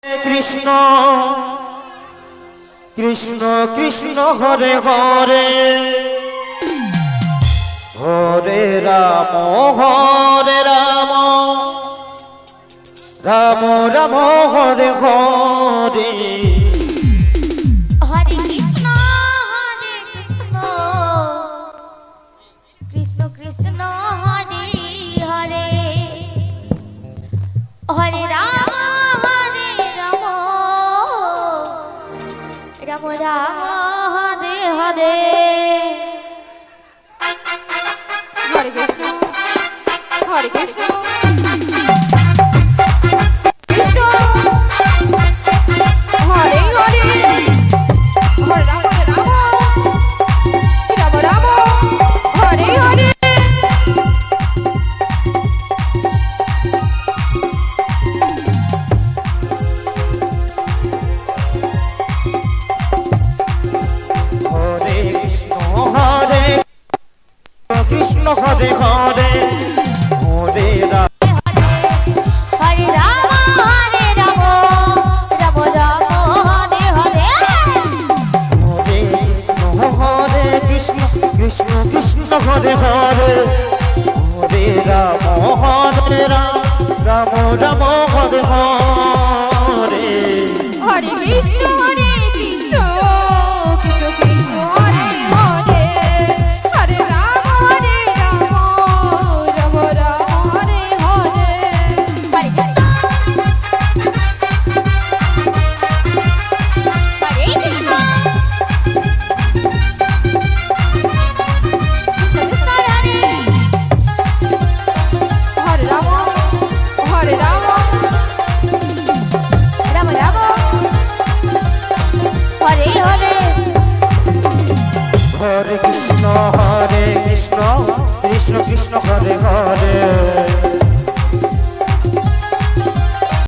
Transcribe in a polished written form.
Krishna Krishna Krishna Hare Hare Hare Ram Ram Ram Hare Hare Hare Krishna Krishna Krishna Hare Hare Hare Ram Ram Ram Hare Hare Hare Krishna Hare Krishna Krishna Hare Hare Hare Ram Ram Ram Hare Hare Krishna Hare Hare Hare Ram Hare Ram Ram Ram Hare Hare Hare Krishna Krishna Krishna Hare Hare Hare Ram Ram Ram Hare Hare Hare Krishna Krishna Krishna Hare Hare Hare Ram Ram Ram Hare Hare Hare Krishna Krishna Hare Hare Ram Ram Ram Hare Hare Hare Krishna Krishna Krishna Hare Hare